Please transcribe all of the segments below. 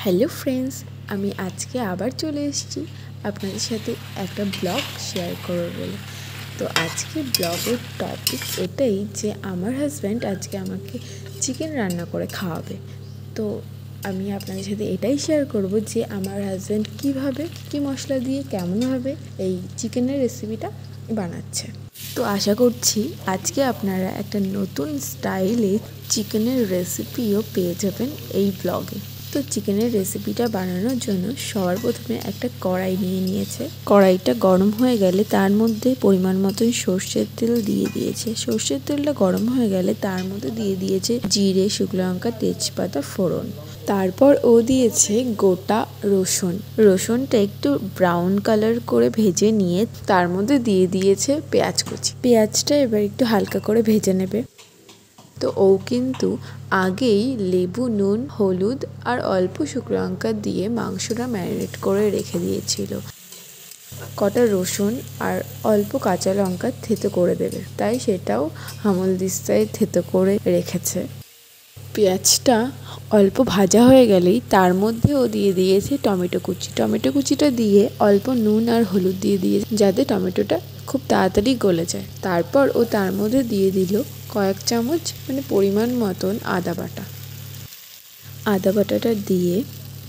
Hello friends, আমি আজকে আবার চলে এসেছি আপনাদের সাথে একটা ব্লগ শেয়ার করব বলে। তো আজকে ব্লগের টপিক এটাই যে আমার হাজব্যান্ড আজকে আমাকে চিকেন রান্না করে খাওয়াবে। তো আমি আপনাদের সাথে এটাই শেয়ার করব যে আমার হাজব্যান্ড কীভাবে কী মশলা দিয়ে কেমনভাবে এই চিকেনের রেসিপিটা বানাচ্ছে। তো আশা করছি আজকে আপনারা একটা নতুন স্টাইলে চিকেনের রেসিপিও পেয়ে যাবেন এই ব্লগে। তো চিকেনের রেসিপিটা বানানোর জন্য সবার প্রথমে একটা কড়াই নিয়েছে। কড়াইটা গরম হয়ে গেলে তার মধ্যে পরিমাণ মতন সর্ষের তেল দিয়ে দিয়েছে। সর্ষের তেলটা গরম হয়ে গেলে তার মধ্যে দিয়ে দিয়েছে জিরে, শুকনো লঙ্কা, তেজপাতা, ফোড়ন। তারপর ও দিয়েছে গোটা রসুনটা একটু ব্রাউন কালার করে ভেজে নিয়ে তার মধ্যে দিয়ে দিয়েছে পেঁয়াজ কুচি। পেঁয়াজটা এবার একটু হালকা করে ভেজে নেবে। তো ও কিন্তু আগেই লেবু, নুন, হলুদ আর অল্প শুকনো লঙ্কা দিয়ে মাংসটা ম্যারিনেট করে রেখে দিয়েছিল। কটা রসুন আর অল্প কাঁচা লঙ্কা থেতো করে দেবে, তাই সেটাও হামলদিস্তায় থেতো করে রেখেছে। পেঁয়াজটা অল্প ভাজা হয়ে গেলেই তার মধ্যে ও দিয়ে দিয়েছে টমেটো কুচিটা দিয়ে অল্প নুন আর হলুদ দিয়ে দিয়েছে যাতে টমেটোটা খুব তাড়াতাড়ি গলে যায়। তারপর ও তার মধ্যে দিয়ে দিল কয়েক চামচ পরিমাণ মতন আদা বাটাটা দিয়ে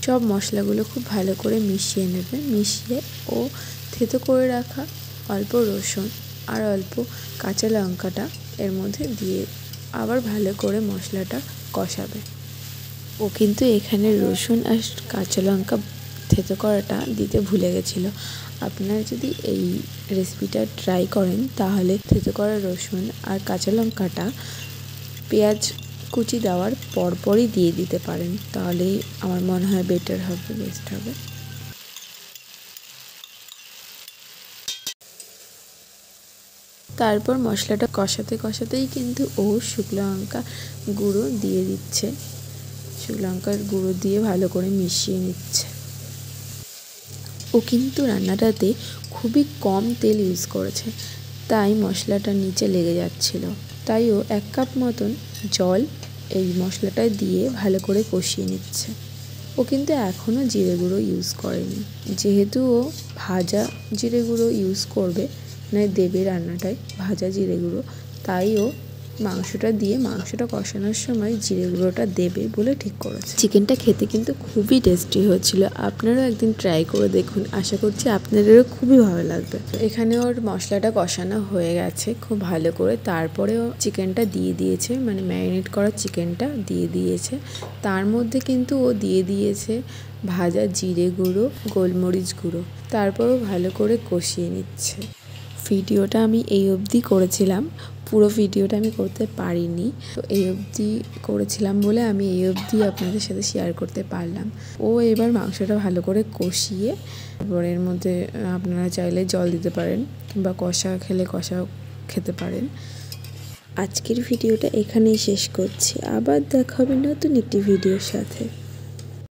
সব মশলাগুলো খুব ভালো করে মিশিয়ে নেবে। মিশিয়ে ও থেতো করে রাখা অল্প রসুন আর অল্প কাঁচা লঙ্কাটা এর মধ্যে দিয়ে আবার ভালো করে মশলাটা কষাবে। ও কিন্তু এখানে রসুন আর কাঁচা লঙ্কা থেতো করাটা দিতে ভুলে গেছিলো। আপনারা যদি এই রেসিপিটা ট্রাই করেন তাহলে থেতো করা রসুন আর কাঁচা লঙ্কাটা পেঁয়াজ কুচি দেওয়ার পরপরই দিয়ে দিতে পারেন, তাহলেই আমার মনে হয় বেটার হবে, বেস্ট হবে। তারপর মশলাটা কষাতেই কিন্তু ও শুকনো লঙ্কা গুঁড়ো দিয়ে দিচ্ছে। শুকনো লঙ্কার গুঁড়ো দিয়ে ভালো করে মিশিয়ে নিচ্ছে। ও কিন্তু রান্নাটাতে খুবই কম তেল ইউজ করেছে, তাই মশলাটা নিচে লেগে যাচ্ছিল। তাই ও 1 কাপ মতন জল এই মশলাটায় দিয়ে ভালো করে কষিয়ে নিচ্ছে। ও কিন্তু এখনও জিরে গুঁড়ো ইউজ করেনি, যেহেতু ও ভাজা জিরে গুঁড়ো ইউজ করবে, দেবে রান্নাটায় ভাজা জিরে গুঁড়ো, তাই ও মাংসটা কষানোর সময় জিরে গুঁড়োটা দেবে বলে ঠিক করেছে। চিকেনটা খেতে কিন্তু খুবই টেস্টি হয়েছিল। আপনারাও একদিন ট্রাই করে দেখুন, আশা করছি আপনাদেরও খুবই ভালো লাগবে। এখানে ওর মশলাটা কষানো হয়ে গেছে খুব ভালো করে। তারপরে ও চিকেনটা দিয়ে দিয়েছে, ম্যারিনেট করা চিকেনটা দিয়ে দিয়েছে। তার মধ্যে কিন্তু ও দিয়ে দিয়েছে ভাজা জিরে গুঁড়ো, গোলমরিচ গুঁড়ো। তারপরও ভালো করে কষিয়ে নিচ্ছে। ভিডিওটা আমি এই অবধি করেছিলাম, পুরো ভিডিওটা আমি করতে পারিনি। তো এই অবধি করেছিলাম বলে আমি এই অবধি আপনাদের সাথে শেয়ার করতে পারলাম। ও এবার মাংসটা ভালো করে কষিয়ে এবার এর মধ্যে আপনারা চাইলে জল দিতে পারেন, কিংবা কষা খেলে কষাও খেতে পারেন। আজকের ভিডিওটা এখানেই শেষ করছি, আবার দেখা হবে নতুন একটি ভিডিওর সাথে।